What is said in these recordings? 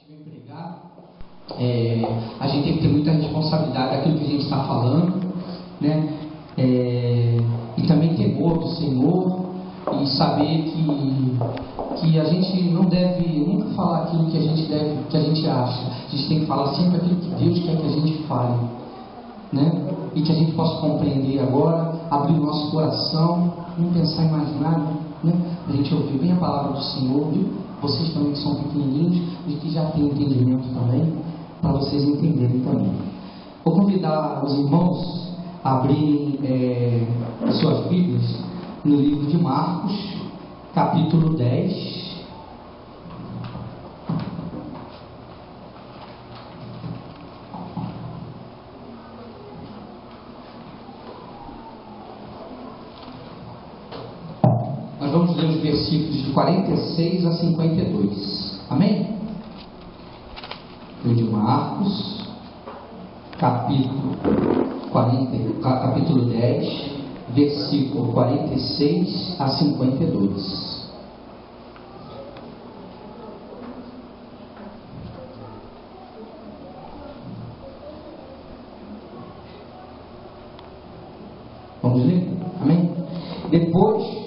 vem pregar, a gente tem que ter muita responsabilidade daquilo que a gente está falando, né? E também temor do Senhor e saber que a gente não deve nunca falar aquilo que a gente acha. A gente tem que falar sempre aquilo que Deus quer que a gente fale, né? E que a gente possa compreender agora, abrir o nosso coração, não pensar em mais nada, né? A gente ouvir bem a palavra do Senhor, viu? Vocês também que são pequenininhos, e que já têm entendimento também, para vocês entenderem também. Vou convidar os irmãos a abrirem suas Bíblias no livro de Marcos, capítulo 10. Nós vamos ler os versículos de 46 a 52. Amém? Livro de Marcos, capítulo 10, versículo 46 a 52. Vamos ler? Amém? Depois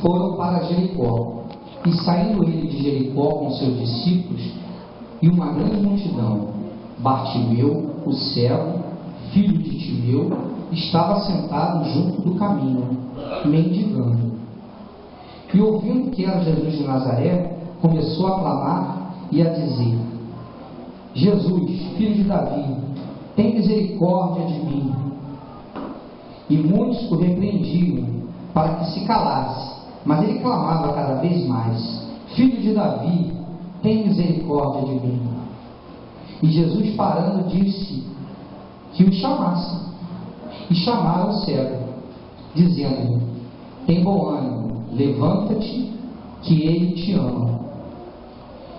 foram para Jericó, e saindo ele de Jericó com seus discípulos e uma grande multidão, Bartimeu, o cego, filho de Timeu, estava sentado junto do caminho, mendigando. E ouvindo que era Jesus de Nazaré, começou a clamar e a dizer: Jesus, filho de Davi, tem misericórdia de mim. E muitos o repreendiam para que se calasse, mas ele clamava cada vez mais: Filho de Davi, tem misericórdia de mim. E Jesus, parando, disse que o chamasse. E chamaram o cego, dizendo-lhe: Tem bom ânimo, levanta-te, que ele te ama.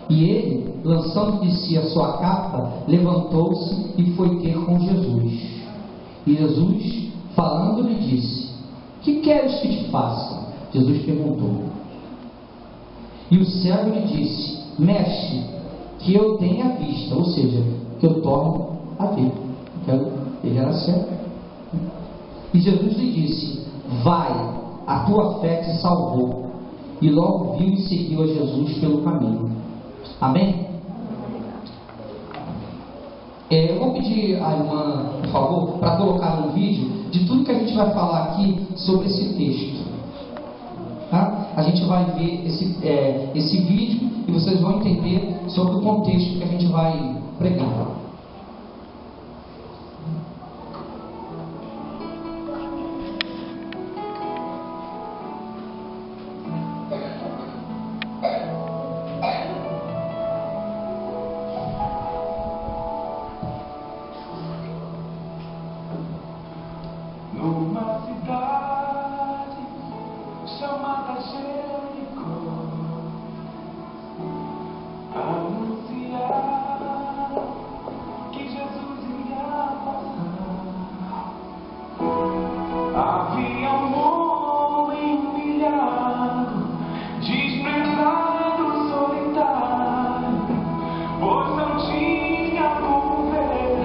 E ele, lançando de si a sua capa, levantou-se e foi ter com Jesus. E Jesus, falando-lhe, disse: Que queres que te faça? Jesus perguntou. E o cego lhe disse: Mestre, que eu tenha vista, ou seja, que eu torne a ver. Ele era cego. E Jesus lhe disse: Vai, a tua fé te salvou. E logo viu e seguiu a Jesus pelo caminho. Amém? Eu vou pedir à irmã, por favor, para colocar um vídeo de tudo que a gente vai falar aqui sobre esse texto. Tá? A gente vai ver esse vídeo e vocês vão entender sobre o contexto que a gente vai pregar. Numa cidade chamada Jericó, anunciar que Jesus ia passar. Havia um homem humilhado, desprezado, solitário, pois não tinha como ver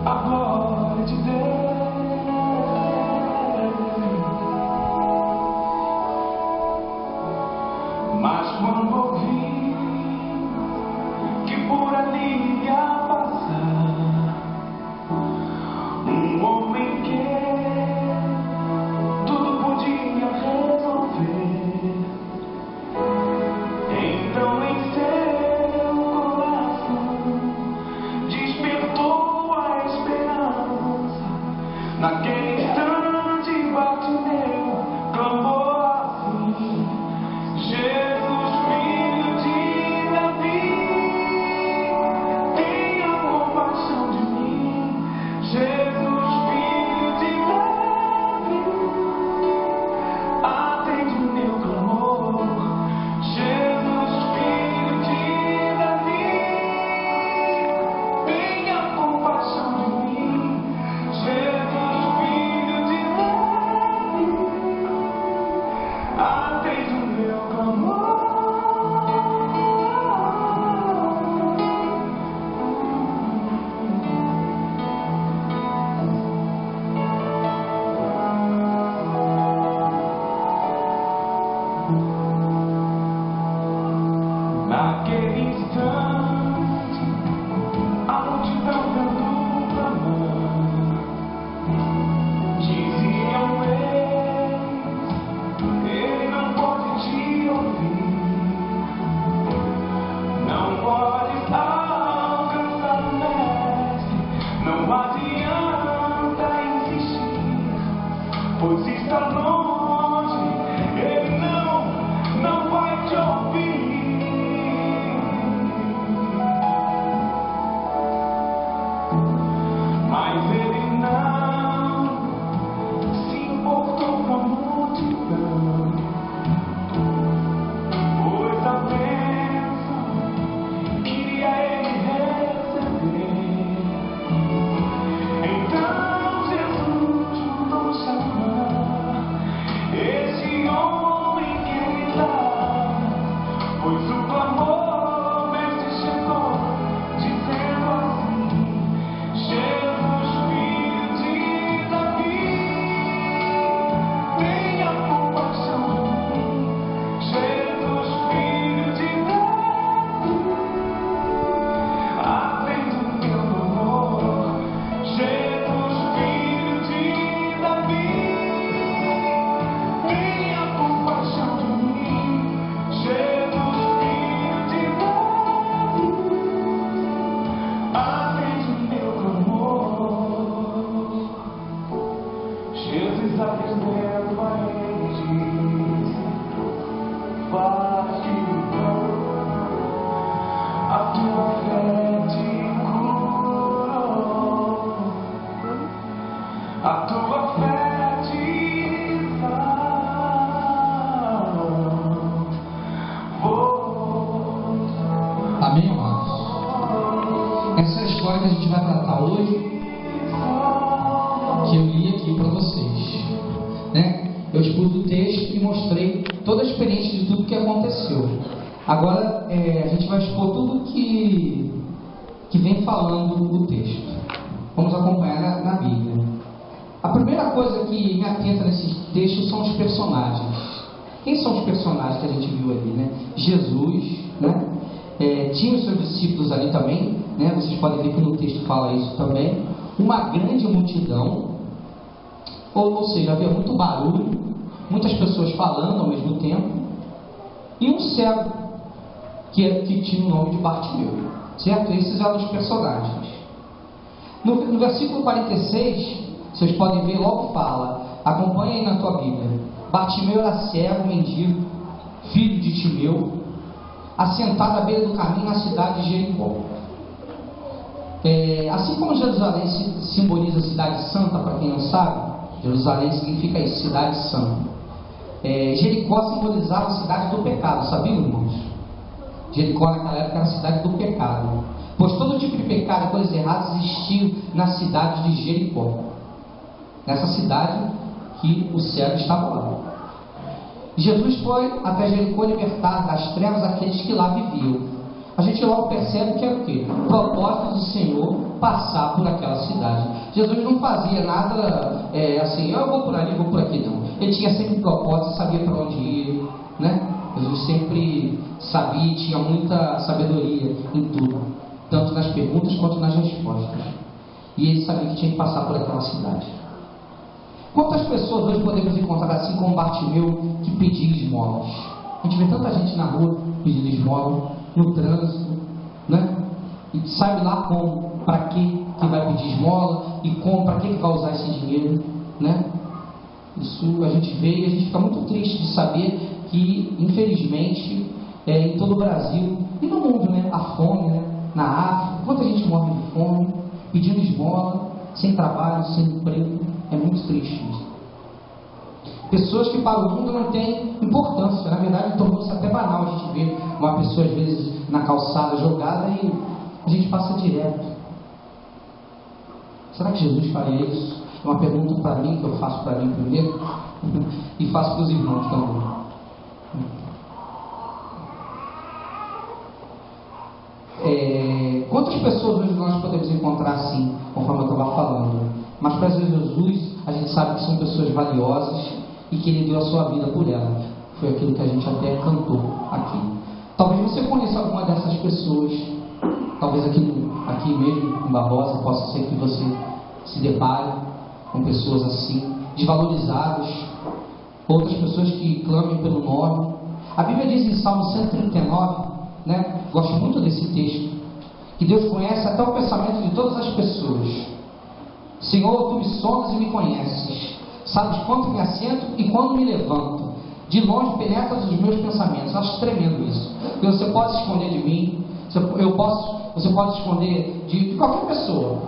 a glória de Deus. Mas quando ouvi que por ali ia passar um homem que pois está longe, ele não vai te ouvir. Mas ele não se importou com a multidão, pois a bênção queria ele receber. Então Jesus mandou chamar esse homem que ele dá, pois o clamor deste chegou, dizendo assim: Jesus, filho de Davi, tenha compaixão de mim. Jesus, filho de Davi, atende o meu clamor. Jesus, filho de Davi, tenha compaixão de mim. Jesus, filho de Davi, atende o meu clamor. Jesus atendendo a ele disse: vai a tua fé te curou, a tua fé te salvou. Amém, irmãos? Essa é a história que a gente vai tratar hoje, que eu li aqui para vocês, né? Eu expus o texto e mostrei toda a experiência de tudo que aconteceu. Agora a gente vai expor tudo que vem falando o texto. Vamos acompanhar na Bíblia. A primeira coisa que me atenta nesse texto são os personagens. Quem são os personagens que a gente viu ali, né? Jesus, né? Tinha os seus discípulos ali também, né? Vocês podem ver que no texto fala isso também. Uma grande multidão, ou seja, havia muito barulho, muitas pessoas falando ao mesmo tempo, e um cego que tinha o nome de Bartimeu, certo? Esses eram os personagens. No versículo 46, vocês podem ver, logo fala, acompanha aí na tua Bíblia: Bartimeu era cego, mendigo, filho de Timeu, assentado à beira do caminho na cidade de Jericó. Assim como Jerusalém simboliza a cidade santa, para quem não sabe, Jerusalém significa isso, cidade santa. Jericó simbolizava a cidade do pecado, sabiam, irmãos? Jericó naquela época era a cidade do pecado, pois todo tipo de pecado e coisas erradas existiam na cidade de Jericó, nessa cidade que o cego estava lá. Jesus foi até Jericó libertar das trevas aqueles que lá viviam. A gente logo percebe que era o quê? O propósito do Senhor passar por aquela cidade. Jesus não fazia nada assim, eu vou por ali, vou por aqui, não. Ele tinha sempre um propósito, sabia para onde ir, né? Jesus sempre sabia, tinha muita sabedoria em tudo, tanto nas perguntas quanto nas respostas. E ele sabia que tinha que passar por aquela cidade. Quantas pessoas hoje podemos encontrar assim como Bartimeu, que pedia esmolas? A gente vê tanta gente na rua pedindo esmola, no trânsito, né? E sabe lá como, para que vai pedir esmola e como, para que vai usar esse dinheiro, né? Isso a gente vê e a gente fica muito triste de saber que, infelizmente, em todo o Brasil e no mundo, né? A fome, né? Na África, quanta gente morre de fome, pedindo esmola, sem trabalho, sem emprego. É muito triste isso. Pessoas que para o mundo não têm importância. Na verdade, tornou-se até banal a gente ver uma pessoa, às vezes, na calçada jogada e a gente passa direto. Será que Jesus faria isso? É uma pergunta para mim, que eu faço para mim primeiro e faço para os irmãos também. Quantas pessoas hoje nós podemos encontrar assim, conforme eu estava falando? Mas para Jesus, a gente sabe que são pessoas valiosas e que Ele deu a sua vida por ela. Foi aquilo que a gente até cantou aqui. Talvez você conheça alguma dessas pessoas. Talvez aqui mesmo, em Barbosa, possa ser que você se depare com pessoas assim, desvalorizadas. Outras pessoas que clamem pelo nome. A Bíblia diz em Salmo 139, né? Gosto muito desse texto, que Deus conhece até o pensamento de todas as pessoas. Senhor, Tu me sondas e me conheces. Sabes quando me assento e quando me levanto. De longe penetras os meus pensamentos. Eu acho tremendo isso. Porque você pode se esconder de mim, você pode se esconder de qualquer pessoa,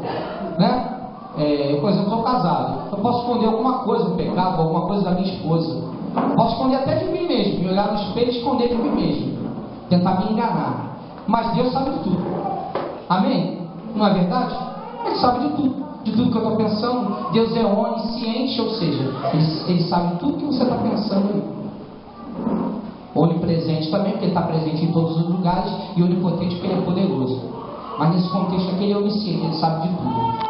né? Eu, por exemplo, sou casado. Eu posso esconder alguma coisa, um pecado, alguma coisa da minha esposa. Eu posso esconder até de mim mesmo, me olhar no espelho e esconder de mim mesmo, tentar me enganar. Mas Deus sabe de tudo. Amém? Não é verdade? Ele sabe de tudo que eu estou pensando. Deus é onisciente, ou seja, ele sabe tudo que você está pensando. Onipresente também, porque ele está presente em todos os lugares, e onipotente porque ele é poderoso. Mas nesse contexto aqui ele é onisciente, ele sabe de tudo.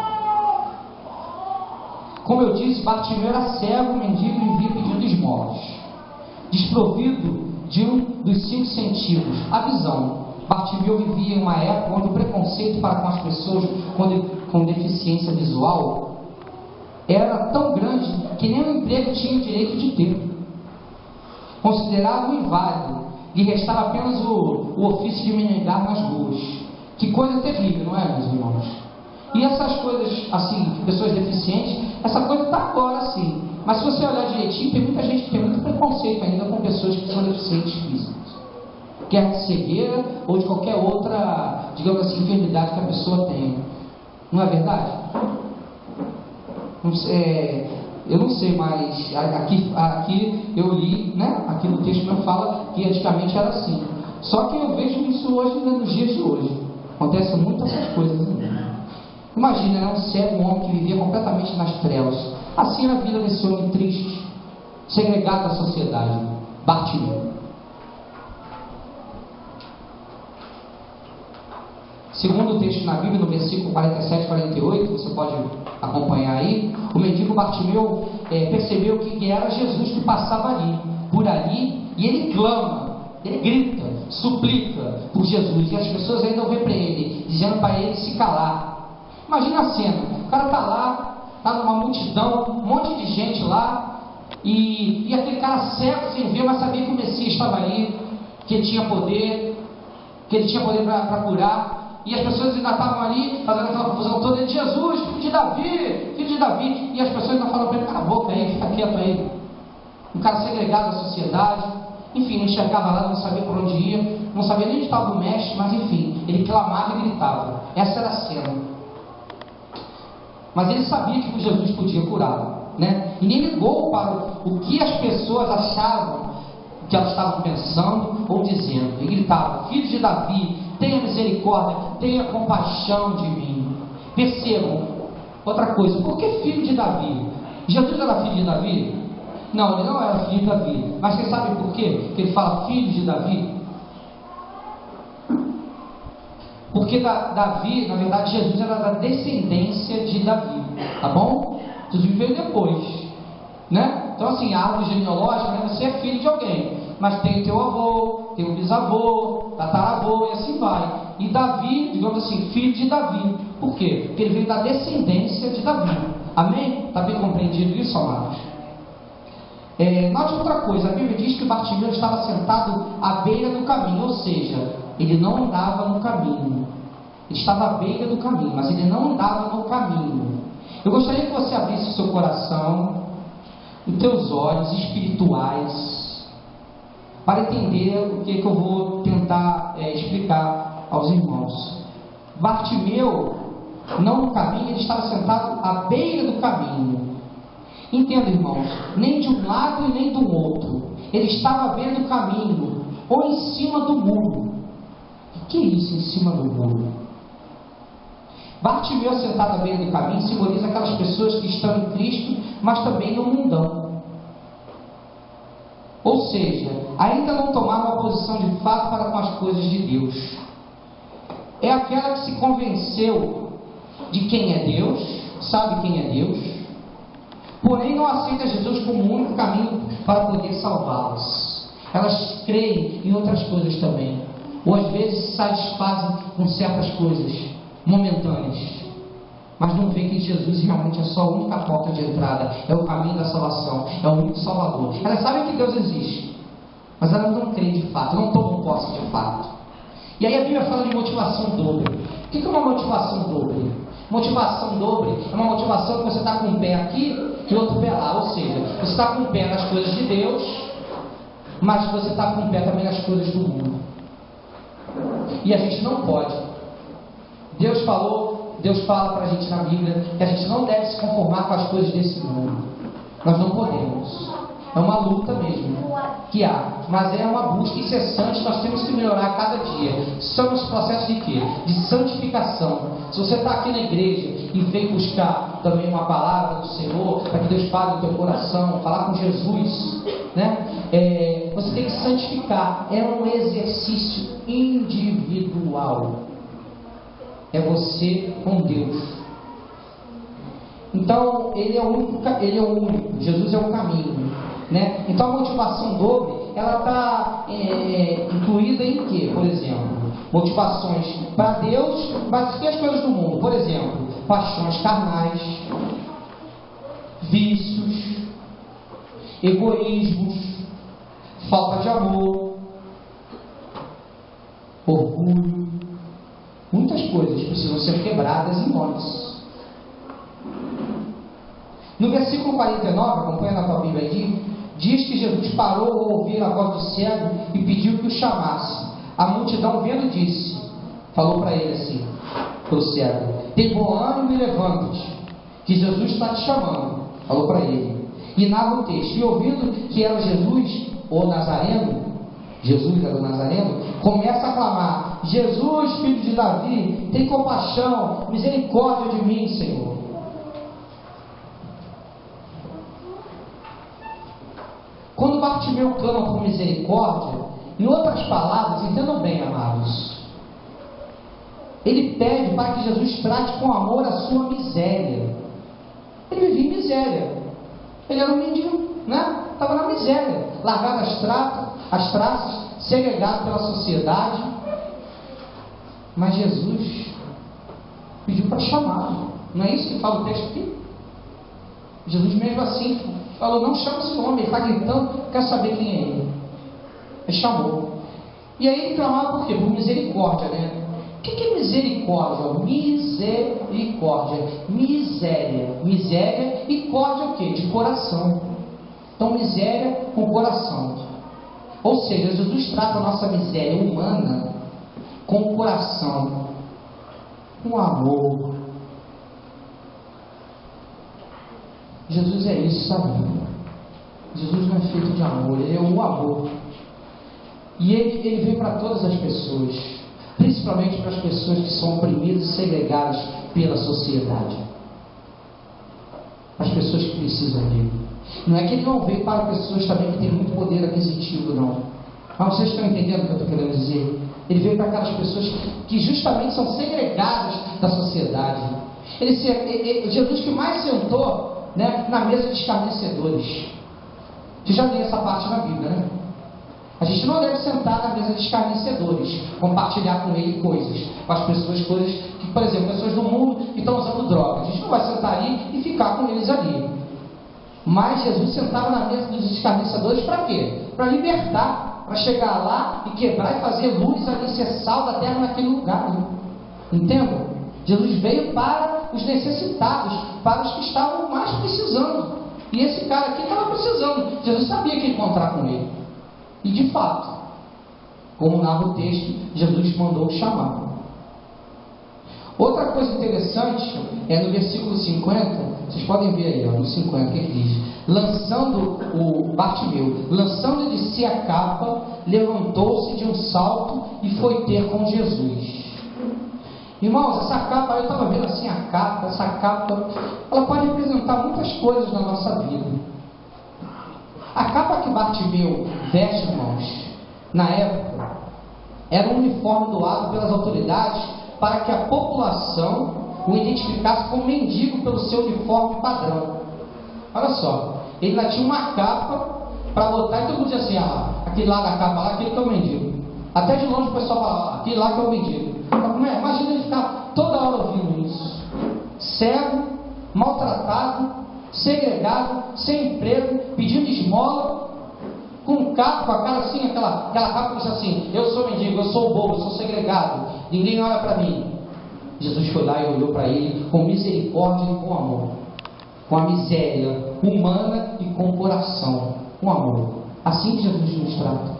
Como eu disse, Bartimeu era cego, mendigo e vivia pedindo esmolas, desprovido de um dos 5 sentidos, a visão. Bartimeu vivia em uma época onde o preconceito para com as pessoas com deficiência visual era tão grande que nem o emprego tinha o direito de ter. Considerado um inválido, lhe restava apenas o ofício de menegar nas ruas. Que coisa terrível, não é, meus irmãos? E essas coisas, assim, pessoas deficientes, essa coisa está agora, sim. Mas se você olhar direitinho, tem muita gente que tem muito preconceito ainda com pessoas que são deficientes físicas. Quer de cegueira ou de qualquer outra, digamos assim, enfermidade que a pessoa tenha. Não é verdade? Eu não sei, mas aqui eu li, né? Aqui no texto meu fala que antigamente era assim. Só que eu vejo isso hoje, né, nos dias de hoje. Acontece muito essas coisas. Né? Imagina, né, um cego, um homem que vivia completamente nas trevas. Assim era a vida desse homem triste, segregado da sociedade. Bartimeu. Segundo o texto na Bíblia, no versículo 47 e 48, você pode acompanhar aí, o mendigo Bartimeu percebeu que era Jesus que passava por ali, e ele clama, ele grita, suplica por Jesus, e as pessoas ainda vão para ele, dizendo para ele se calar. Imagina a cena, o cara está lá, está numa multidão, um monte de gente lá, e aquele cara cego sem ver, mas sabia que o Messias estava aí, que ele tinha poder para curar. E as pessoas ainda estavam ali, fazendo aquela confusão toda, de Jesus, filho de Davi, e as pessoas ainda falam para ele, cala a boca aí, fica quieto aí. Um cara segregado da sociedade, enfim, não enxergava nada, não sabia por onde ia, não sabia nem onde estava o mestre, mas enfim, ele clamava e gritava. Essa era a cena. Mas ele sabia que Jesus podia curá-lo, né? E nem ligou para o que as pessoas achavam que elas estavam pensando ou dizendo. Ele gritava, filho de Davi, tenha misericórdia, tenha compaixão de mim. Percebam, outra coisa, por que filho de Davi? Jesus era filho de Davi? Não, ele não era filho de Davi. Mas vocês sabem por quê? Que ele fala filho de Davi? Porque Davi, na verdade, Jesus era da descendência de Davi, tá bom? Jesus veio depois, né? Então assim, a árvore genealógica, né? Você é filho de alguém, mas tem o teu avô, tem o bisavô, tataravô e assim vai. E Davi, digamos assim, filho de Davi. Por quê? Porque ele veio da descendência de Davi. Amém? Está bem compreendido isso, amados? Note outra coisa, a Bíblia diz que Bartimeu estava sentado à beira do caminho, ou seja, ele não andava no caminho. Ele estava à beira do caminho, mas ele não andava no caminho. Eu gostaria que você abrisse o seu coração, os teus olhos espirituais, para entender o que eu vou tentar explicar aos irmãos. Bartimeu, não no caminho, ele estava sentado à beira do caminho. Entenda, irmãos, nem de um lado e nem do outro. Ele estava à beira do caminho, ou em cima do muro. O que é isso, em cima do muro? Bartimeu sentado à beira do caminho simboliza aquelas pessoas que estão em Cristo, mas também no mundão. Ou seja, ainda não tomaram uma posição de fato para com as coisas de Deus. É aquela que se convenceu de quem é Deus, sabe quem é Deus, porém não aceita Jesus como o único caminho para poder salvá-las. Elas creem em outras coisas também, ou às vezes se satisfazem com certas coisas momentâneas, mas não vê que Jesus realmente é só a única porta de entrada, é o caminho da salvação, é o único Salvador. Elas sabem que Deus existe, mas elas não creem de fato, não tomam posse de fato. E aí a Bíblia fala de motivação dobre. O que é uma motivação dobre? Motivação dobre é uma motivação que você está com um pé aqui e outro pé lá, ou seja, está com o pé nas coisas de Deus, mas você está com o pé também nas coisas do mundo. E a gente não pode. Deus fala para a gente na Bíblia que a gente não deve se conformar com as coisas desse mundo. Nós não podemos. É uma luta mesmo que há, mas é uma busca incessante. Nós temos que melhorar a cada dia. Somos processos de quê? De santificação. Se você está aqui na igreja e vem buscar também uma palavra do Senhor, para que Deus fale no teu coração, falar com Jesus, né? Você tem que santificar. É um exercício individual. É você com Deus. Então, Ele é o único. Jesus é o caminho, né? Então, a motivação dobre, ela está incluída em quê? Por exemplo, motivações para Deus, mas e as coisas do mundo? Por exemplo, paixões carnais, vícios, egoísmos, falta de amor, orgulho. Muitas coisas precisam ser quebradas em nós. No versículo 49, acompanha na tua Bíblia aí, diz que Jesus parou ao ouvir a voz do cego e pediu que o chamasse. A multidão vendo disse, falou para ele assim, para o cego, tem bom ânimo e levanta-te, que Jesus está te chamando. Falou para ele. E narra o texto, e ouvindo que era Jesus, o Nazareno, Jesus era o Nazareno, começa a clamar, Jesus, filho de Davi, tem compaixão, misericórdia de mim, Senhor. Quando Bartimeu clama por misericórdia, em outras palavras, entendam bem, amados, ele pede para que Jesus trate com amor a sua miséria. Ele vivia em miséria. Ele era um mendigo, né? Estava na miséria, largado as traças, segregado pela sociedade. Mas Jesus pediu para chamá-lo. Não é isso que fala o texto aqui? Jesus mesmo assim falou, não chama esse homem, ele está gritando, quer saber quem é ele. Ele chamou. E aí ele clamava por quê? Por misericórdia, né? O que é misericórdia? Misericórdia. Miséria. Miséria e córdia é o quê? De coração. Então miséria com coração. Ou seja, Jesus trata a nossa miséria humana com o coração, com amor. Jesus é isso, sabe? Jesus não é feito de amor, Ele é o amor. E Ele vem para todas as pessoas, principalmente para as pessoas que são oprimidas e segregadas pela sociedade. As pessoas que precisam dele. Não é que Ele não veio para pessoas também que têm muito poder aquisitivo, não. Mas vocês estão entendendo o que eu estou querendo dizer? Ele veio para aquelas pessoas que justamente são segregadas da sociedade. Jesus que mais sentou, né, na mesa de escarnecedores. Você já leu essa parte na Bíblia, né? A gente não deve sentar na mesa de escarnecedores, compartilhar com ele coisas, com as pessoas, coisas que, por exemplo, pessoas do mundo que estão usando drogas. A gente não vai sentar ali e ficar com eles ali. Mas Jesus sentava na mesa dos escarnecedores para quê? Para libertar, para chegar lá e quebrar e fazer luz ali, ser sal da terra naquele lugar. Né? Entendam? Jesus veio para os necessitados, para os que estavam mais precisando. E esse cara aqui estava precisando. Jesus sabia que ia encontrar com ele. E de fato, como narra o texto, Jesus mandou chamar. Outra coisa interessante é no versículo 50, vocês podem ver aí, ó, no 50, o que ele diz? Lançando o Bartimeu, lançando de si a capa, levantou-se de um salto e foi ter com Jesus. Irmãos, essa capa, eu estava vendo assim a capa, essa capa, ela pode representar muitas coisas na nossa vida. A capa que Bartimeu veste, irmãos, na época, era um uniforme doado pelas autoridades para que a população o identificasse como mendigo pelo seu uniforme padrão. Olha só, ele ainda tinha uma capa para botar e todo mundo dizia assim, ah, aquele lá da capa lá, aquele que é o mendigo. Até de longe o pessoal fala, aquele lá que é o mendigo. Imagina ele ficar toda hora ouvindo isso. Cego, maltratado, segregado, sem emprego, pedindo esmola, com capa, com a cara assim, aquela capa que diz assim, eu sou mendigo, eu sou bobo, eu sou segregado, ninguém olha para mim. Jesus foi lá e olhou para ele com misericórdia e com amor. com a miséria humana e com o coração, com amor. Assim que Jesus nos trata.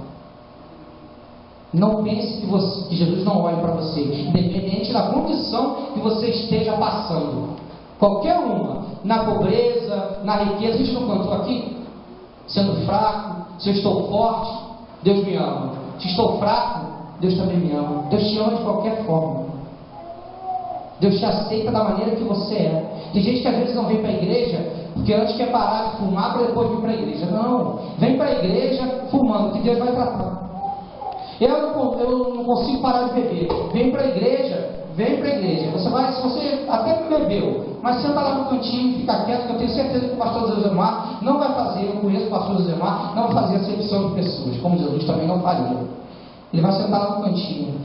Não pense que Jesus não olha para você, independente da condição que você esteja passando. Qualquer uma, na pobreza, na riqueza. A gente não cantou aqui? Sendo fraco, se eu estou forte, Deus me ama. Se estou fraco, Deus também me ama. Deus te ama de qualquer forma. Deus te aceita da maneira que você é. Tem gente que às vezes não vem para a igreja porque antes quer parar de fumar para depois vir para a igreja. Não, vem para a igreja fumando, que Deus vai tratar. Eu não consigo parar de beber. Vem para a igreja. Você vai, se você até bebeu, mas senta lá no cantinho, fica quieto, que eu tenho certeza que o pastor José Mar não vai fazer, eu conheço o pastor José Mar, não vai fazer acepção de pessoas, como Jesus também não faria. Ele vai sentar lá no cantinho.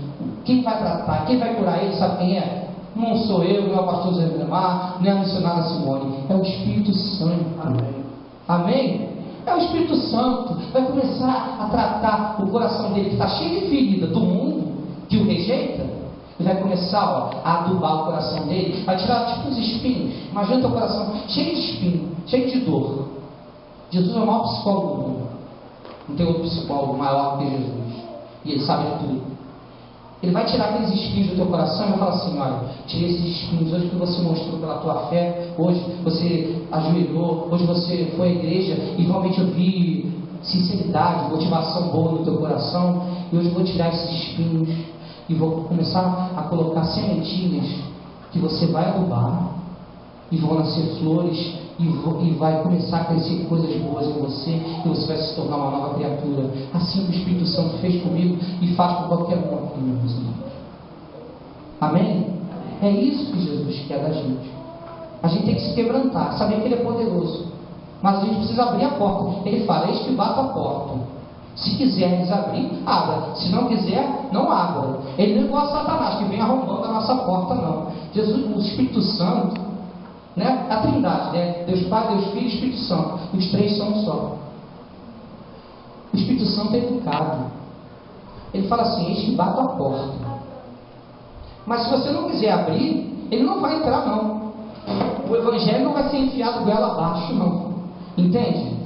Quem vai tratar, quem vai curar ele, sabe quem é? Não sou eu, não é o pastor José Mar, nem a missionária Simone, é o Espírito Santo. Amém? Amém? É o Espírito Santo, vai começar a tratar o coração dele, que está cheio de ferida do mundo, que o rejeita. Ele vai começar a adubar o coração dele, vai tirar tipo os espinhos. Imagina teu coração cheio de espinho, cheio de dor. Jesus é o maior psicólogo do mundo. Não tem outro psicólogo maior que Jesus. E ele sabe de tudo. Ele vai tirar aqueles espinhos do teu coração e vai falar assim: olha, tirei esses espinhos hoje que você mostrou pela tua fé, hoje você ajoelhou, hoje você foi à igreja e realmente eu vi sinceridade, motivação boa no teu coração, e hoje eu vou tirar esses espinhos e vou começar a colocar sementinhas que você vai adubar, e vão nascer flores, e vai começar a crescer coisas boas em você, e você vai se tornar uma nova criatura. Assim que o Espírito Santo fez comigo e faz com qualquer um aqui, meus irmãos. Amém? É isso que Jesus quer da gente. A gente tem que se quebrantar, saber que Ele é poderoso, mas a gente precisa abrir a porta. Ele fala: eis que bato a porta. Se quiseres abrir, abra. Se não quiser, não abra. Ele não é igual a Satanás, que vem arrombando a nossa porta, não. Jesus, o Espírito Santo, né? A Trindade, né? Deus Pai, Deus Filho e Espírito Santo. Os três são um só. O Espírito Santo é educado. Ele fala assim: eis que bato a porta. Mas se você não quiser abrir, ele não vai entrar, não. O Evangelho não vai ser enfiado goela abaixo, não. Entende?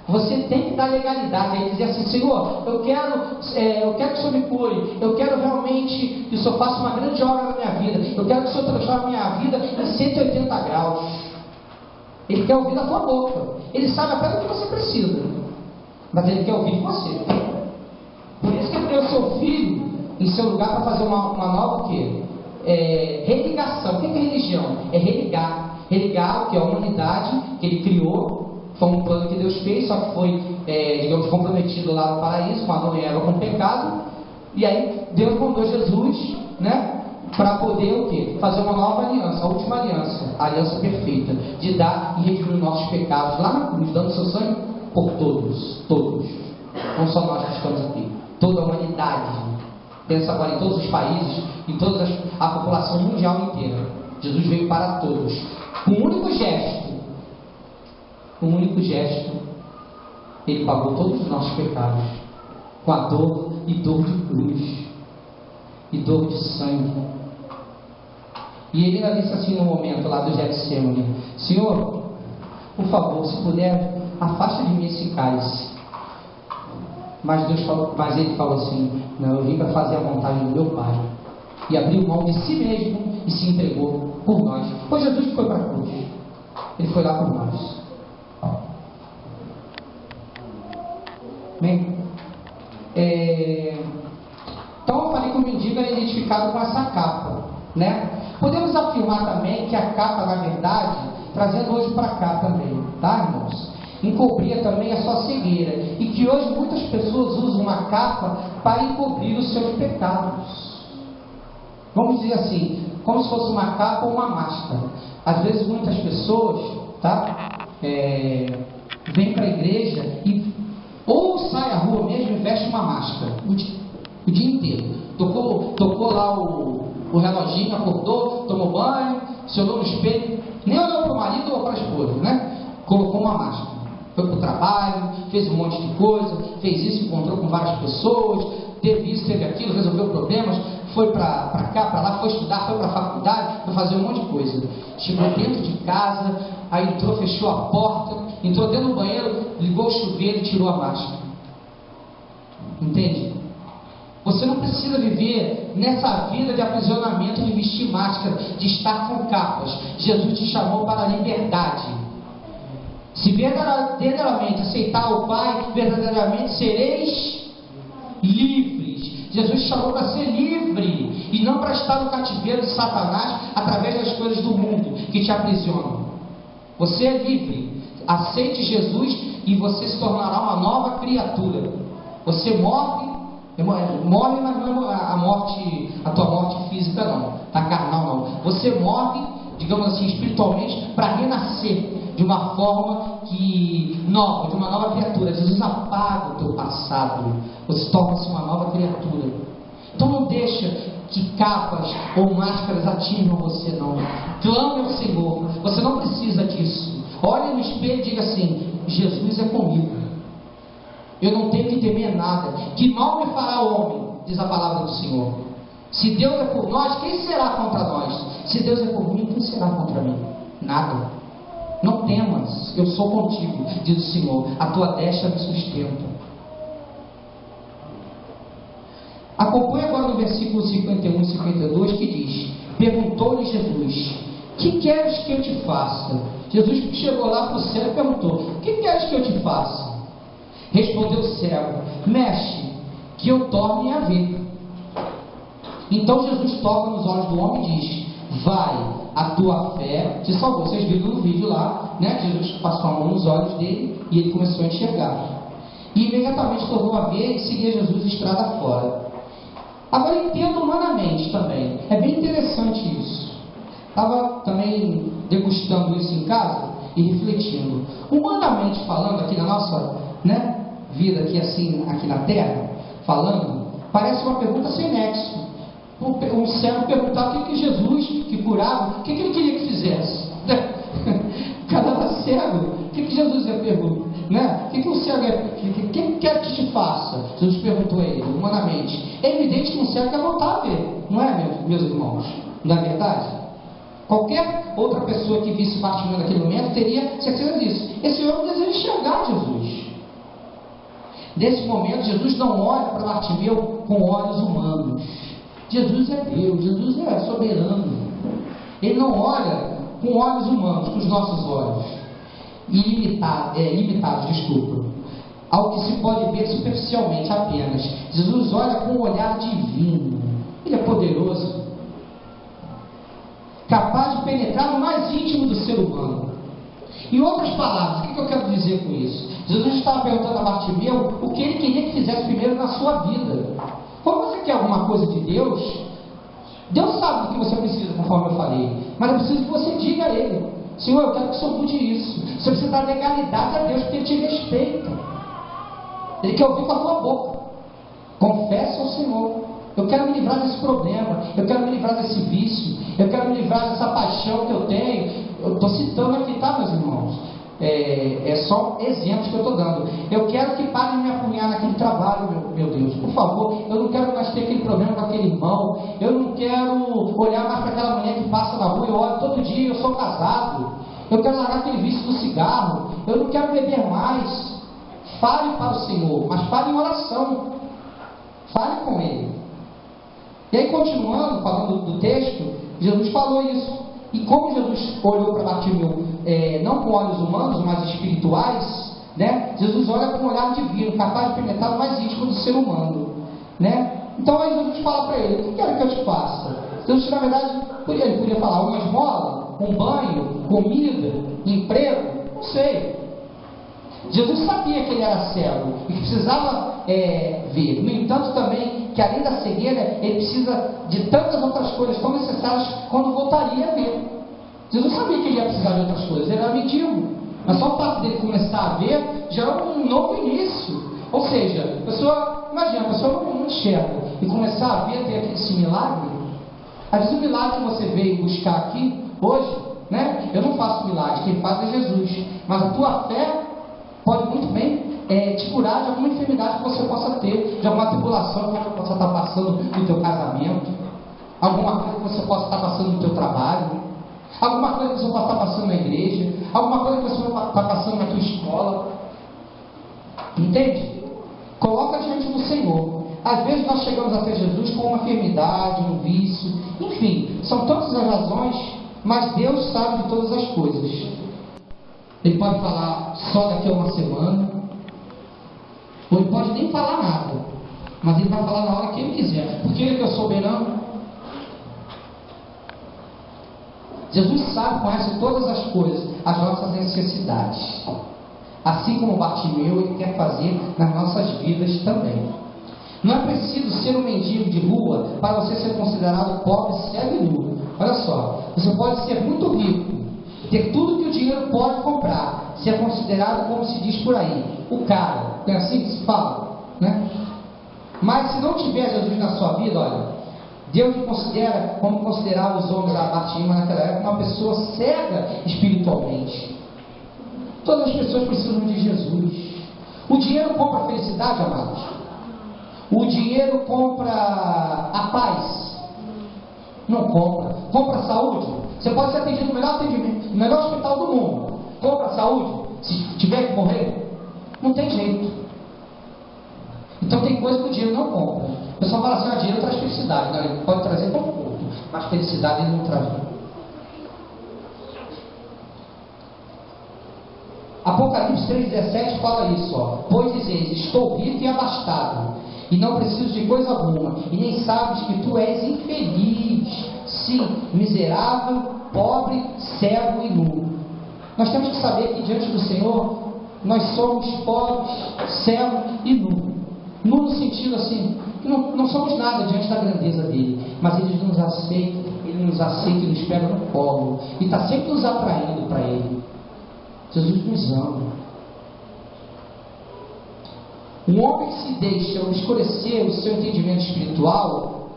Você tem que dar legalidade, aí dizer assim: Senhor, eu quero que o Senhor me cure, eu quero realmente que o Senhor faça uma grande obra na minha vida, eu quero que o Senhor transforme a minha vida em 180 graus. Ele quer ouvir da tua boca, ele sabe até do que você precisa, mas ele quer ouvir de você. Por isso que ele deu o seu filho em seu lugar para fazer uma nova o quê? Religação. O que é religião? É religar o que é a humanidade que ele criou. Foi um plano que Deus fez, só que foi, digamos, comprometido lá no paraíso, com Adão e Eva com o pecado. E aí Deus mandou Jesus, né, para poder o quê? Fazer uma nova aliança, a última aliança, a aliança perfeita, de dar e redimir os nossos pecados lá na cruz, dando seu sangue por todos. Não só nós que estamos aqui, toda a humanidade. Pensa agora em todos os países, em toda a população mundial inteira. Jesus veio para todos, com um único gesto, Ele pagou todos os nossos pecados, com a dor de cruz, e dor de sangue. E Ele ainda disse assim no momento lá do Getsemane: Senhor, por favor, se puder, afasta de mim esse cálice. Mas Ele falou assim: não, eu vim para fazer a vontade do meu Pai. E abriu mão de si mesmo e se entregou por nós. Foi Jesus que foi para a cruz. Ele foi lá por nós. Bem, então eu falei que o mendigo era identificado com essa capa, né? Podemos afirmar também que a capa, na verdade, trazendo hoje para cá também, tá, irmãos? Encobria também a sua cegueira, e que hoje muitas pessoas usam uma capa para encobrir os seus pecados. Vamos dizer assim, como se fosse uma capa ou uma máscara. Às vezes muitas pessoas, tá, vêm para a igreja e ou sai à rua mesmo e veste uma máscara o dia inteiro. Tocou lá o reloginho, acordou, tomou banho, se olhou no espelho, nem olhou para o marido ou para a esposa, né? Colocou uma máscara. Foi para o trabalho, fez um monte de coisa, fez isso, encontrou com várias pessoas, teve isso, teve aquilo, resolveu problemas, foi para cá, para lá, foi estudar, foi para a faculdade, foi fazer um monte de coisa. Chegou dentro de casa, aí entrou, fechou a porta, entrou dentro do banheiro, ligou o chuveiro e tirou a máscara. Entende? Você não precisa viver nessa vida de aprisionamento, de vestir máscara, de estar com capas. Jesus te chamou para a liberdade. Se verdadeiramente aceitar o Pai, verdadeiramente sereis livres. Jesus te chamou para ser livre e não para estar no cativeiro de Satanás através das coisas do mundo que te aprisionam. Você é livre. Aceite Jesus e você se tornará uma nova criatura. Você morre, mas não é a tua morte física não, a carnal não. Você morre, digamos assim, espiritualmente, para renascer de uma forma nova, de uma nova criatura. Jesus apaga o teu passado, você torna-se uma nova criatura. Então não deixa que capas ou máscaras atinjam você não. Clame ao Senhor, você não precisa disso. Olhe no espelho e diga assim: Jesus é comigo. Eu não tenho que temer nada. Que mal me fará o homem, diz a palavra do Senhor. Se Deus é por nós, quem será contra nós? Se Deus é por mim, quem será contra mim? Nada. Não temas, eu sou contigo, diz o Senhor. A tua destra me sustenta. Acompanhe agora no versículo 51 e 52 que diz: perguntou-lhe Jesus: que queres que eu te faça? Jesus chegou lá para o céu e perguntou: que queres que eu te faça? Respondeu o cego: mestre, que eu torne a ver. Então Jesus toca nos olhos do homem e diz: vai, a tua fé te salvou. Vocês viram no vídeo lá, né? Jesus passou a mão nos olhos dele e ele começou a enxergar. E imediatamente tornou a ver e seguia Jesus estrada fora. Agora entenda humanamente também. É bem interessante isso. Estava também degustando isso em casa e refletindo. Humanamente falando, aqui na nossa, vida aqui assim, aqui na Terra, falando, parece uma pergunta sem nexo. Um cego perguntar o que Jesus, que curava, o que ele queria que fizesse. Cada era cego, o que Jesus ia perguntar? O que o cego quem quer que te faça? Jesus perguntou a ele, humanamente. É evidente que um cego quer voltar a ver, não é, meus irmãos? Não é verdade? Qualquer outra pessoa que visse Bartimeu naquele momento teria certeza disso. Esse homem deseja enxergar Jesus. Nesse momento, Jesus não olha para Bartimeu com olhos humanos. Jesus é Deus, Jesus é soberano. Ele não olha com olhos humanos, com os nossos olhos limitados, ao que se pode ver superficialmente apenas. Jesus olha com um olhar divino. Ele é poderoso, capaz de penetrar no mais íntimo do ser humano. Em outras palavras, o que eu quero dizer com isso? Jesus estava perguntando a Bartimeu o que ele queria que fizesse primeiro na sua vida. Quando você quer alguma coisa de Deus, Deus sabe do que você precisa, conforme eu falei, mas eu preciso que você diga a Ele: Senhor, eu quero que o Senhor mude isso. Você precisa dar legalidade a Deus, porque Ele te respeita. Ele quer ouvir com a tua boca. Confesse ao Senhor: eu quero me livrar desse problema, eu quero me livrar desse vício, eu quero me livrar dessa paixão que eu tenho. Eu estou citando aqui, tá, meus irmãos? É só exemplos que eu estou dando. Eu quero que pare de me apunhar naquele trabalho, meu Deus, por favor. Eu não quero mais ter aquele problema com aquele irmão. Eu não quero olhar mais para aquela mulher que passa na rua e olha todo dia. Eu sou casado. Eu quero largar aquele vício do cigarro. Eu não quero beber mais. Fale para o Senhor, mas fale em oração. Fale com Ele. E aí, continuando, falando do texto, Jesus falou isso. E como Jesus olhou para Bartimeu, não com olhos humanos, mas espirituais, Jesus olha com um olhar divino, capaz de penetrar no mais íntimo do ser humano. Então aí Jesus fala para ele: o que quer que eu te faça? Jesus, na verdade, ele podia falar uma esmola, um banho, comida, emprego, não sei. Jesus sabia que ele era cego e que precisava ver. No entanto, também, que além da cegueira, ele precisa de tantas outras coisas tão necessárias quando voltaria a ver. Jesus sabia que ele ia precisar de outras coisas, ele era mendigo. Mas só o fato dele começar a ver já é um novo início. Ou seja, a pessoa não enxerga e começar a ver, ter esse milagre. Às vezes o milagre que você veio buscar aqui hoje, eu não faço milagre, quem faz é Jesus. Mas a tua fé pode muito bem te curar de alguma enfermidade que você possa ter, de alguma tribulação que você possa estar passando no teu casamento, Alguma coisa que você possa estar passando no teu trabalho, alguma coisa que você possa estar passando na igreja, alguma coisa que você está passando na tua escola. Entende? Coloca diante do Senhor. Às vezes nós chegamos até Jesus com uma enfermidade, um vício, enfim, são tantas as razões, mas Deus sabe de todas as coisas. Ele pode falar só daqui a uma semana, ou ele pode nem falar nada, mas ele vai falar na hora que ele quiser, porque ele é soberano. Jesus sabe, conhece todas as coisas, as nossas necessidades. Assim como Bartimeu, ele quer fazer nas nossas vidas também. Não é preciso ser um mendigo de rua para você ser considerado pobre, cego e nu. Olha só, você pode ser muito rico, ter tudo que o dinheiro pode comprar, ser considerado, como se diz por aí, o cara. Não é assim que se fala, né? Mas se não tiver Jesus na sua vida, olha, Deus te considera como considerava os homens da Bartimeu naquela época, uma pessoa cega espiritualmente. Todas as pessoas precisam de Jesus. O dinheiro compra a felicidade, amados. O dinheiro compra a paz? Não compra. Compra a saúde? Você pode ser atendido no melhor atendimento, no melhor hospital do mundo. Compra a saúde? Se tiver que morrer? Não tem jeito. Então tem coisa que o dinheiro não compra. O pessoal fala assim, dinheiro traz felicidade. Não, ele pode trazer conforto, mas felicidade ele não traz. Apocalipse 3,17 fala isso, ó. Pois dizeis, estou rico e abastado, e não preciso de coisa alguma, e nem sabes que tu és infeliz, sim, miserável, pobre, cego e nu. Nós temos que saber que diante do Senhor, nós somos pobres, cegos e nu. Nu no sentido assim, que não somos nada diante da grandeza dele, mas ele nos aceita e nos pega no colo, e está sempre nos atraindo para ele. Jesus nos ama. Um homem que se deixa escurecer o seu entendimento espiritual,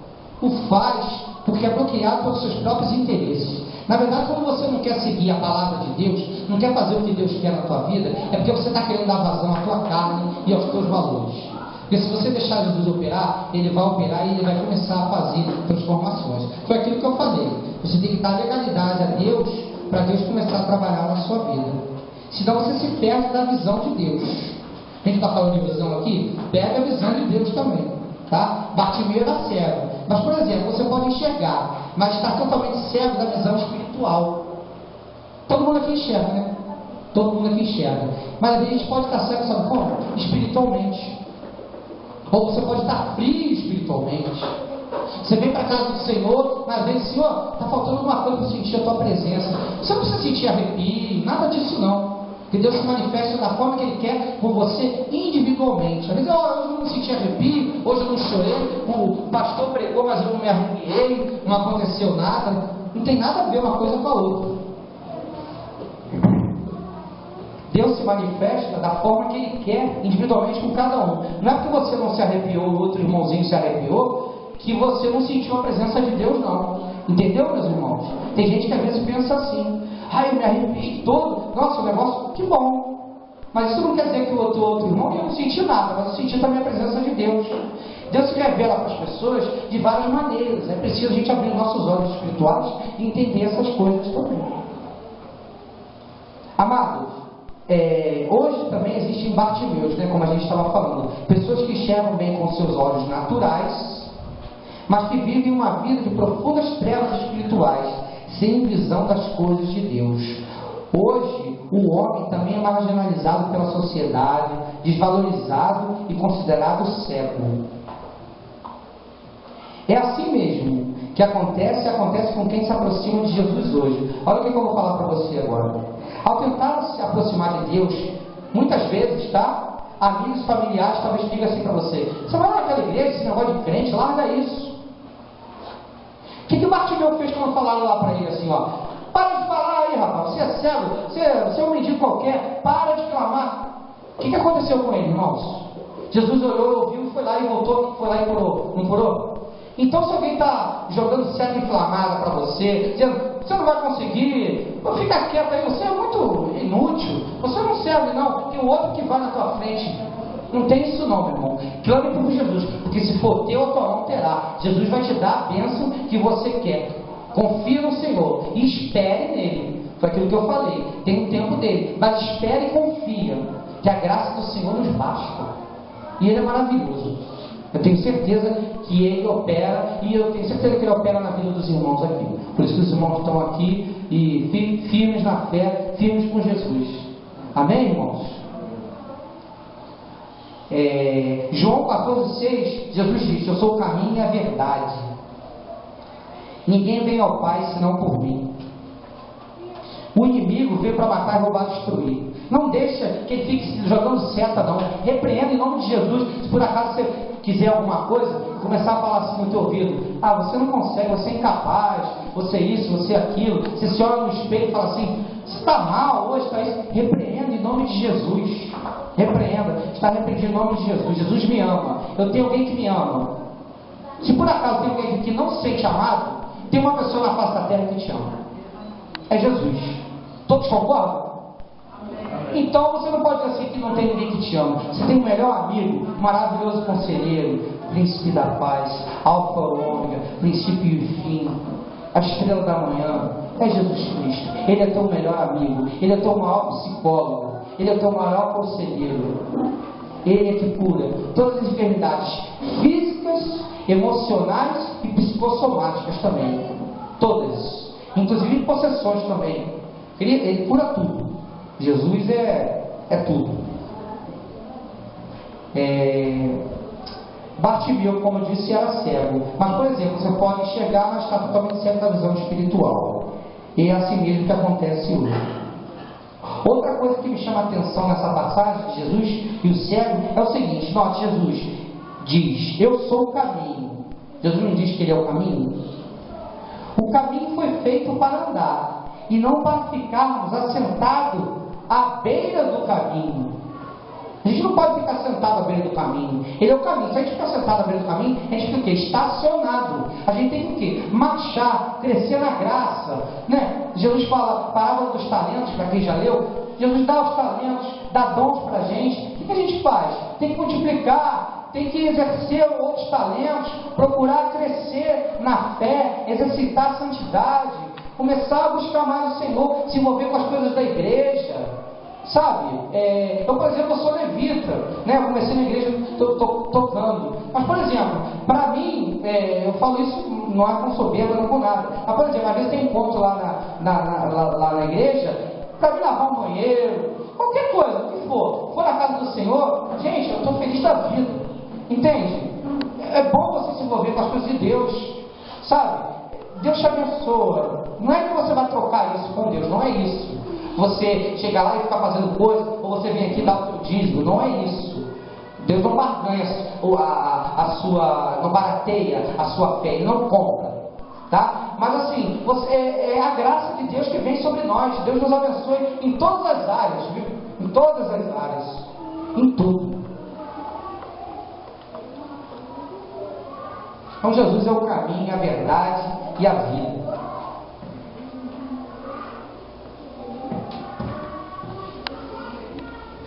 o faz porque é bloqueado pelos seus próprios interesses. Na verdade, quando você não quer seguir a palavra de Deus, não quer fazer o que Deus quer na tua vida, é porque você está querendo dar vazão à tua carne e aos teus valores. Porque se você deixar Jesus operar, ele vai operar e ele vai começar a fazer transformações. Foi aquilo que eu falei. Você tem que dar legalidade a Deus, para Deus começar a trabalhar na sua vida. Senão você se perde da visão de Deus. A gente está falando de visão aqui? Pega a visão de Deus também. Tá? Bartimeu era cego. Mas, por exemplo, você pode enxergar, mas está totalmente cego da visão espiritual. Todo mundo aqui enxerga, né? Todo mundo aqui enxerga. Mas a gente pode estar cego, sabe como? Espiritualmente. Ou você pode estar frio espiritualmente. Você vem para a casa do Senhor, mas às vezes, Senhor, está faltando alguma coisa para sentir a tua presença. Você não precisa sentir arrepio, nada disso não. Que Deus se manifesta da forma que Ele quer com você individualmente. Às vezes, hoje eu não senti arrepio, hoje eu não chorei, o pastor pregou, mas eu não me arrepiei, não aconteceu nada. Não tem nada a ver uma coisa com a outra. Deus se manifesta da forma que Ele quer, individualmente com cada um. Não é porque você não se arrepiou, o outro irmãozinho se arrepiou, que você não sentiu a presença de Deus, não. Entendeu, meus irmãos? Tem gente que às vezes pensa assim, eu me arrepiei todo, nossa, o negócio, que bom. Mas isso não quer dizer que o outro irmão não sentiu nada, mas eu senti também a presença de Deus. Deus se revela para as pessoas de várias maneiras. É preciso a gente abrir nossos olhos espirituais e entender essas coisas também. Amados, hoje também existem Bartimeus, né, como a gente estava falando. Pessoas que enxergam bem com seus olhos naturais, mas que vivem uma vida de profundas trevas espirituais, sem visão das coisas de Deus. Hoje, o homem também é marginalizado pela sociedade, desvalorizado e considerado cego. É assim mesmo que acontece com quem se aproxima de Jesus hoje. Olha o que eu vou falar para você agora. Ao tentar se aproximar de Deus, muitas vezes, amigos, familiares talvez digam assim para você: você vai lá naquela igreja, esse negócio de crente, larga isso. O que o Bartimeu fez quando falaram lá para ele assim, para de falar aí, rapaz, você é cego, você é um mendigo qualquer, para de clamar. O que aconteceu com ele, irmãos? Jesus olhou, ouviu, foi lá e voltou, foi lá e curou, não curou? Então, se alguém está jogando seta inflamada para você, dizendo, você não vai conseguir, fica quieto aí, você é muito inútil, você não serve não, tem um outro que vai na tua frente. Não tem isso não, meu irmão. Clame por Jesus, porque se for teu, a tua mão terá. Jesus vai te dar a bênção que você quer. Confia no Senhor e espere nele. Foi aquilo que eu falei. Tem um tempo dele, mas espere e confia que a graça do Senhor nos basta. E Ele é maravilhoso. Eu tenho certeza que Ele opera, e eu tenho certeza que Ele opera na vida dos irmãos aqui. Por isso que os irmãos estão aqui e firmes na fé, firmes com Jesus. Amém, irmãos? João 14,6, Jesus disse: eu sou o caminho e a verdade. Ninguém vem ao Pai senão por mim. O inimigo veio para matar, roubar, destruir. Não deixa que ele fique jogando seta, não. Repreenda em nome de Jesus. Se por acaso você quiser alguma coisa, começar a falar assim no teu ouvido: ah, você não consegue, você é incapaz, você é isso, você é aquilo. Você se olha no espelho e fala assim: você está mal hoje, está isso. Repreenda em nome de Jesus. Repreenda. Está repreendido em nome de Jesus. Jesus me ama. Eu tenho alguém que me ama. Se por acaso tem alguém que não se sente amado, tem uma pessoa na face da terra que te ama. É Jesus. Todos concordam? Então você não pode dizer assim que não tem ninguém que te ama. Você tem um melhor amigo, maravilhoso conselheiro, príncipe da paz, alfa e ômega, princípio e fim, a estrela da manhã. É Jesus Cristo. Ele é teu melhor amigo. Ele é teu maior psicólogo. Ele é teu maior conselheiro. Ele é que cura todas as enfermidades físicas, emocionais e psicossomáticas também. Todas. Inclusive possessões também. Ele cura tudo. Jesus é tudo. Bartimeu, como eu disse, era cego. Mas, por exemplo, você pode enxergar, mas está totalmente cego da visão espiritual. E é assim mesmo que acontece hoje. Outra coisa que me chama a atenção nessa passagem de Jesus e o cego é o seguinte: note, Jesus diz: eu sou o caminho. Jesus não diz que ele é o caminho? O caminho foi feito para andar e não para ficarmos assentados à beira do caminho. A gente não pode ficar sentado à beira do caminho. Ele é o caminho. Se a gente ficar sentado à beira do caminho, a gente fica o quê? Estacionado. A gente tem que o quê? Marchar, crescer na graça, né? Jesus fala, parábola dos talentos, para quem já leu. Jesus dá os talentos, dá dons para a gente. O que a gente faz? Tem que multiplicar, tem que exercer outros talentos, procurar crescer na fé, exercitar a santidade, começar a buscar mais o Senhor, se envolver com as coisas da igreja. Sabe, eu, por exemplo, eu sou levita, né? Eu comecei na igreja tocando. Mas, por exemplo, para mim, eu falo isso não é com soberba, não com nada. Mas, por exemplo, às vezes tem encontro lá na igreja, para me lavar um banheiro, qualquer coisa, o que for na casa do Senhor, gente, eu estou feliz da vida. Entende? É bom você se envolver com as coisas de Deus, sabe? Deus te abençoa. Não é que você vai trocar isso com Deus, não é isso. Você chegar lá e ficar fazendo coisa, ou você vem aqui dar o seu dízimo, não é isso. Deus não barganha não barateia a sua fé, Ele não compra, tá? Mas assim, é a graça de Deus que vem sobre nós. Deus nos abençoe em todas as áreas, viu? Em todas as áreas, em tudo. Então Jesus é o caminho, a verdade e a vida.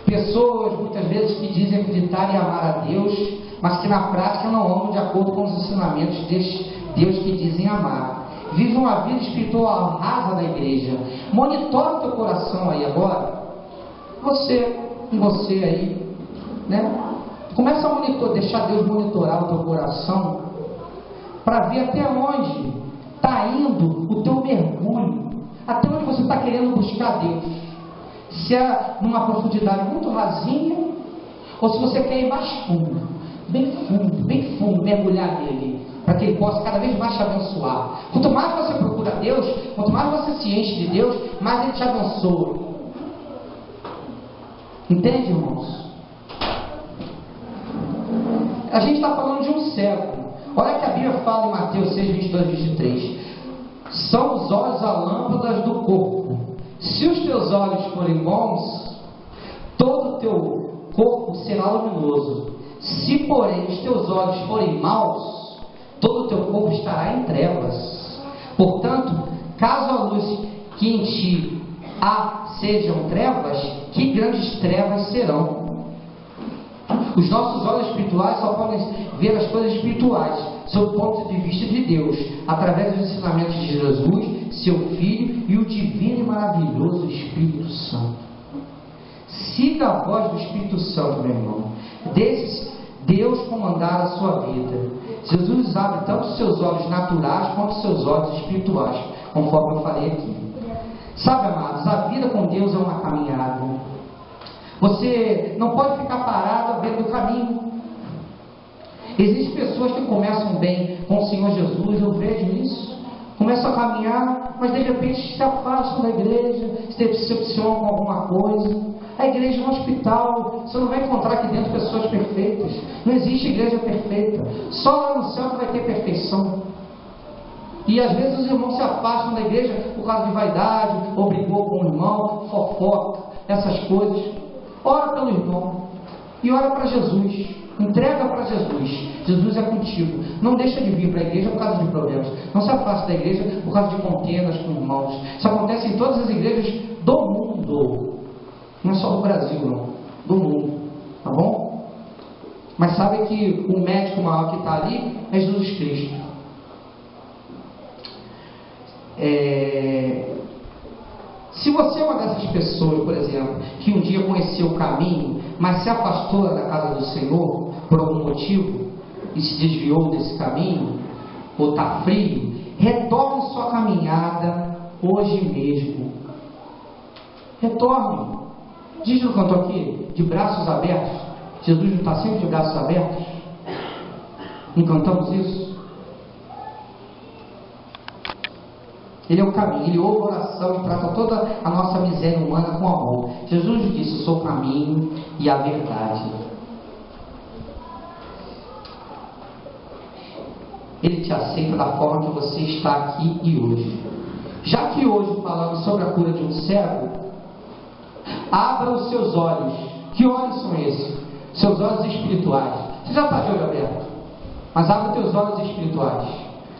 Pessoas muitas vezes que dizem acreditar e amar a Deus, mas que na prática não andam de acordo com os ensinamentos deste Deus que dizem amar. Vive uma vida espiritual rasa da igreja. Monitore o teu coração aí agora. Você aí, né? Começa a deixar Deus monitorar o teu coração, para ver até onde está indo o teu mergulho, até onde você está querendo buscar Deus. Se é numa profundidade muito rasinha, ou se você quer ir mais fundo, bem fundo, mergulhar nele, para que Ele possa cada vez mais te abençoar. Quanto mais você procura Deus, quanto mais você se enche de Deus, mais Ele te abençoa. Entende, irmãos? A gente está falando de um cego. Olha que a Bíblia fala em Mateus 6, 22, 23. São os olhos a lâmpadas do corpo. Se os teus olhos forem bons, todo o teu corpo será luminoso. Se, porém, os teus olhos forem maus, todo o teu corpo estará em trevas. Portanto, caso a luz que em ti há sejam trevas, que grandes trevas serão. Os nossos olhos espirituais só podem ver as coisas espirituais, sob o ponto de vista de Deus, através dos ensinamentos de Jesus, seu Filho e o divino e maravilhoso Espírito Santo. Siga a voz do Espírito Santo, meu irmão. Deixe Deus comandar a sua vida. Jesus abre tanto os seus olhos naturais quanto os seus olhos espirituais, conforme eu falei aqui. Sabe, amados, a vida com Deus é uma caminhada. Você não pode ficar parado à beira do caminho. Existem pessoas que começam bem com o Senhor Jesus, eu vejo isso. Começam a caminhar, mas de repente se afastam da igreja, se decepcionam com alguma coisa. A igreja é um hospital, você não vai encontrar aqui dentro pessoas perfeitas. Não existe igreja perfeita. Só lá no céu que vai ter perfeição. E às vezes os irmãos se afastam da igreja por causa de vaidade, ou brigou com o irmão, fofoca, essas coisas. Ora pelo irmão e ora para Jesus. Entrega para Jesus. Jesus é contigo. Não deixa de vir para a igreja por causa de problemas. Não se afaste da igreja por causa de contendas com irmãos. Isso acontece em todas as igrejas do mundo. Não é só do Brasil, não. Do mundo. Tá bom? Mas sabe que o médico maior que está ali é Jesus Cristo. Se você é uma dessas pessoas, por exemplo, que um dia conheceu o caminho, mas se afastou da casa do Senhor por algum motivo e se desviou desse caminho, ou está frio, retorne sua caminhada hoje mesmo. Retorne. Diz no canto aqui, de braços abertos. Jesus não está sempre de braços abertos? Não cantamos isso? Ele é o caminho, ele ouve a oração e trata toda a nossa miséria humana com amor. Jesus disse: eu sou o caminho e a verdade. Ele te aceita da forma que você está aqui e hoje. Já que hoje falamos sobre a cura de um cego, abra os seus olhos. Que olhos são esses? Seus olhos espirituais. Você já está de olho aberto, mas abra os teus olhos espirituais.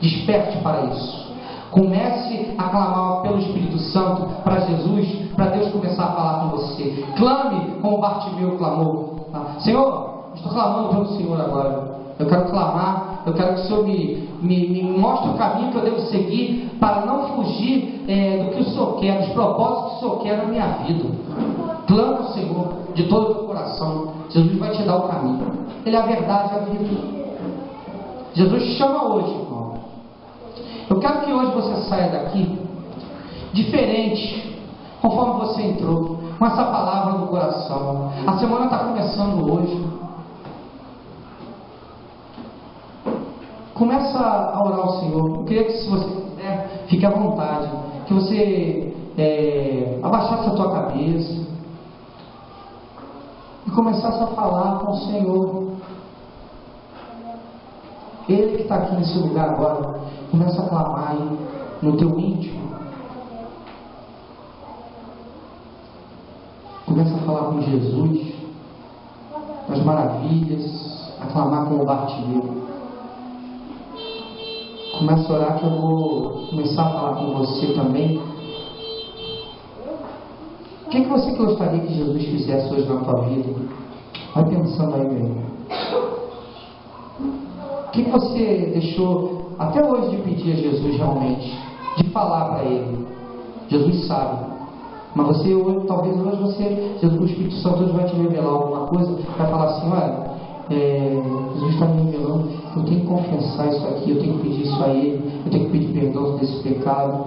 Desperte para isso. Comece a clamar pelo Espírito Santo para Jesus, para Deus começar a falar com você. Clame como Bartimeu clamou. Senhor, estou clamando pelo Senhor agora. Eu quero clamar, eu quero que o Senhor me mostre o caminho que eu devo seguir para não fugir do que o Senhor quer, dos propósitos que o Senhor quer na minha vida. Clama ao Senhor de todo o teu coração. Jesus vai te dar o caminho. Ele é a verdade e a vida. Jesus te chama hoje, irmão. Eu quero que hoje você saia daqui diferente, conforme você entrou, com essa palavra no coração. A semana está começando hoje. Começa a orar ao Senhor. Eu queria que, se você quiser, fique à vontade, que você abaixasse a tua cabeça e começasse a falar com o Senhor. Ele que está aqui nesse lugar agora, começa a clamar aí no teu íntimo. Começa a falar com Jesus das maravilhas, a clamar com o Bartimeu. Começa a orar, que eu vou começar a falar com você também. O que você gostaria que Jesus fizesse hoje na tua vida? Vai pensando aí, meu irmão. O que você deixou até hoje de pedir a Jesus realmente? De falar para Ele? Jesus sabe. Mas você hoje, talvez hoje Jesus, o Espírito Santo hoje vai te revelar alguma coisa, vai falar assim: olha, Jesus está me revelando, eu tenho que confessar isso aqui, eu tenho que pedir isso a Ele, eu tenho que pedir perdão desse pecado,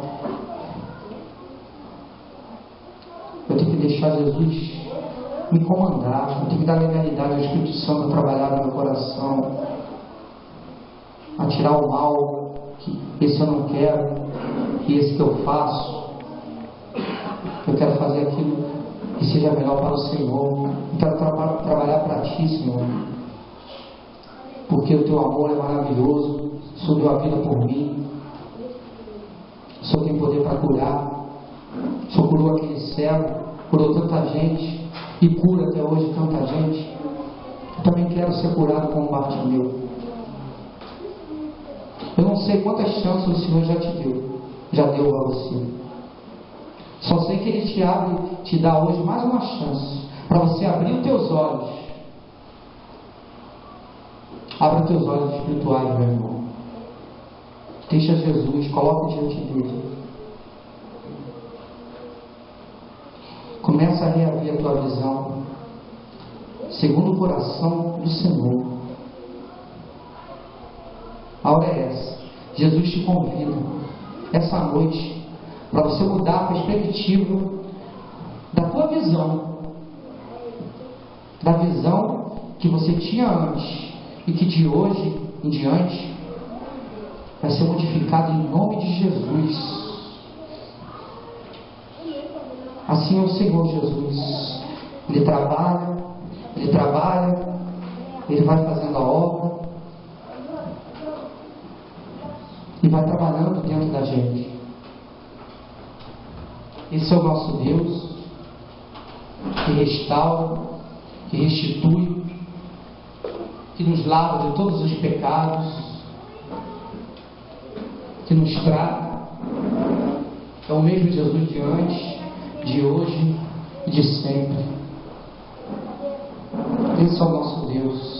eu tenho que deixar Jesus me comandar, eu tenho que dar legalidade ao Espírito Santo a trabalhar no meu coração, a tirar o mal, que esse eu não quero, e esse que eu faço. Eu quero fazer aquilo que seja melhor para o Senhor. Eu quero trabalhar para Ti, Senhor. Porque o Teu amor é maravilhoso. O Senhor deu a vida por mim. O Senhor tem poder para curar. O Senhor curou aquele cego, curou tanta gente e cura até hoje tanta gente. Eu também quero ser curado como Bartimeu. Eu não sei quantas chances o Senhor já deu a você. Só sei que Ele te dá hoje mais uma chance para você abrir os teus olhos Abra teus olhos espirituais, meu irmão. Deixa Jesus, coloca diante dele. Começa a reabrir a tua visão, segundo o coração do Senhor. A hora é essa. Jesus te convida, essa noite, para você mudar a perspectiva da tua visão, da visão que você tinha antes e que de hoje em diante vai ser modificada em nome de Jesus. Assim é o Senhor Jesus. Ele trabalha, Ele vai fazendo a obra e vai trabalhando dentro da gente. Esse é o nosso Deus, que restaura, que restitui, que nos lava de todos os pecados, que nos trata. É o mesmo Jesus de antes, de hoje e de sempre. Esse é o nosso Deus.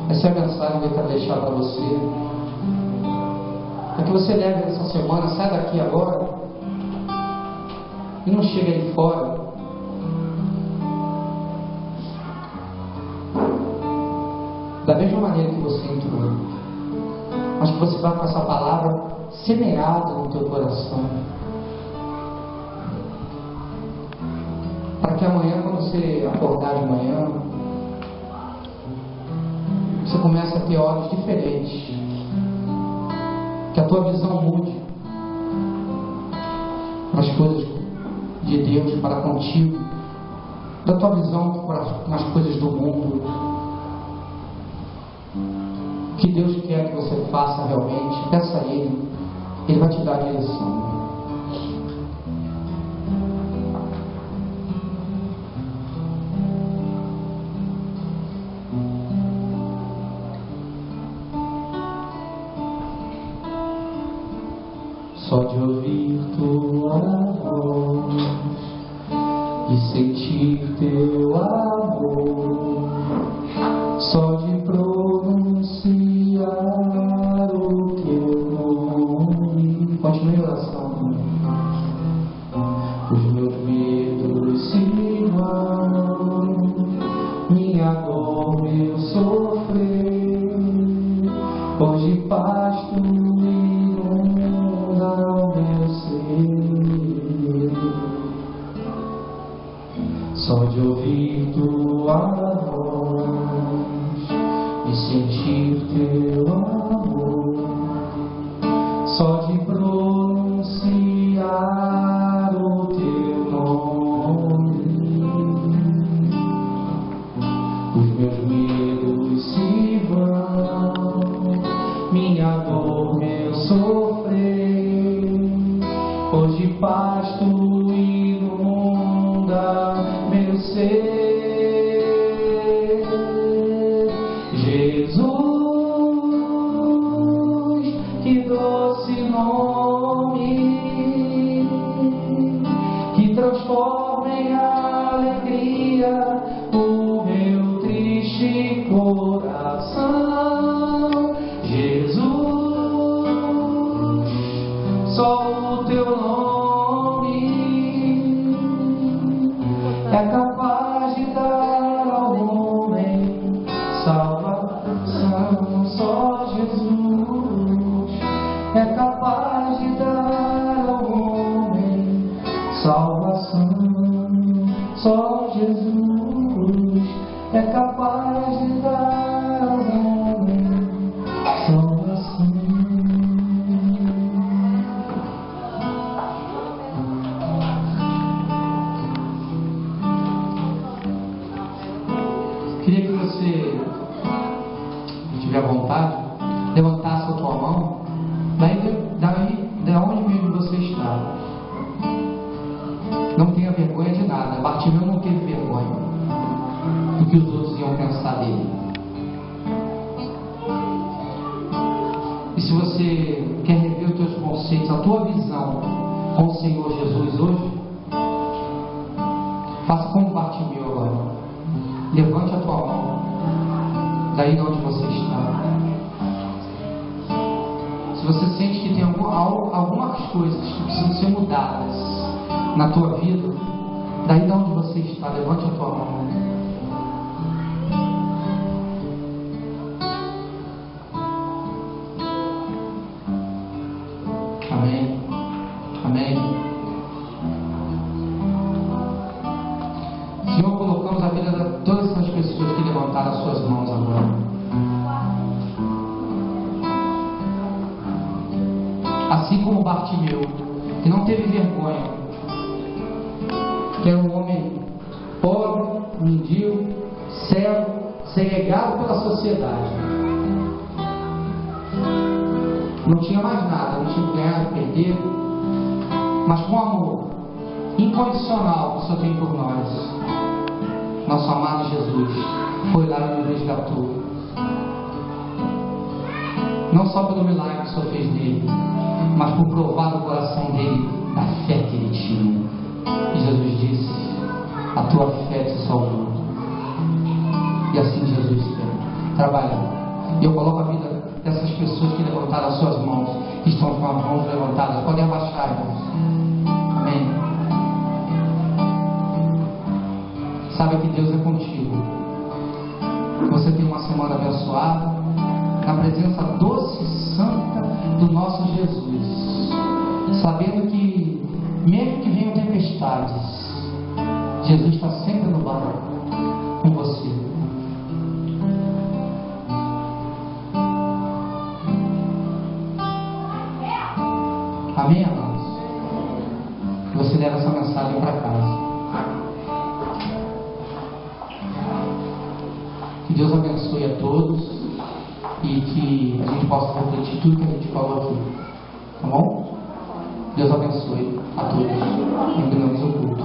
Essa é a mensagem que eu quero deixar para você. É que você leve essa semana, sai daqui agora e não chega aí fora da mesma maneira que você entrou, mas que você vai com essa palavra semeada no teu coração, para que amanhã, quando você acordar de manhã, você comece a ter olhos diferentes, que a tua visão mude para as coisas de Deus para contigo, da tua visão para as coisas do mundo. O que Deus quer que você faça realmente, peça a Ele, Ele vai te dar a direção. Só de ouvir tua voz, de sentir teu amor, só de pronunciar o teu nome. Continue a oração. Os meus medos se vão, minha dor, meu sofrer, hoje pasto inunda o meu ser. Só de ouvir tua voz, de sentir teu amor, só de pronunciar o teu nome, os meus medos se vão, minha dor, meu sofrer, hoje pasto inunda meu ser. Jesus, que doce nome, que transforma em alegria o meu triste coração. Jesus, só o teu nome é capaz de dar ao homem salvação. Só Jesus é capaz de dar ao homem salvação. Só Jesus é capaz de dar ao homem salvação. Queria que você, se tiver vontade, levantasse a tua mão, da onde mesmo você está. Não tenha vergonha de nada. Bartimeu não teve vergonha do que os outros iam pensar dele. E se se você quer rever os teus conceitos, a tua visão com o Senhor Jesus hoje, faça como Bartimeu agora. Levante a tua mão, daí de onde você está. Se você sente que tem algumas coisas que precisam ser mudadas na tua vida, daí de onde você está, levante a tua mão. Amém. Amém. Senhor, colocamos a vida de todas essas pessoas que levantaram as suas mãos agora. Assim como Bartimeu, que não teve vergonha, que era um homem pobre, mendigo, cego, segregado pela sociedade. Não tinha mais nada, não tinha ganhado, perdido, mas com amor incondicional que o Senhor tem por nós. Nosso amado Jesus foi lá e nos resgatou. Não só pelo milagre que o Senhor fez nele, mas por provar o coração dele da fé que ele tinha. E Jesus disse: a tua fé te salvou. E assim Jesus quer trabalhar. E eu coloco a vida dessas pessoas que levantaram as suas mãos, que estão com as mãos levantadas, podem abaixar, irmãos. Amém. Sabe que Deus é contigo. Você tem uma semana abençoada, na presença doce e santa do nosso Jesus, sabendo que mesmo que venham tempestades, Jesus está sempre no barco com você. Amém, amados? Que você leve essa mensagem para casa. Que Deus abençoe a todos e que a gente possa refletir tudo que a gente falou aqui. Tá bom? Deus abençoe a todos. Terminamos o culto.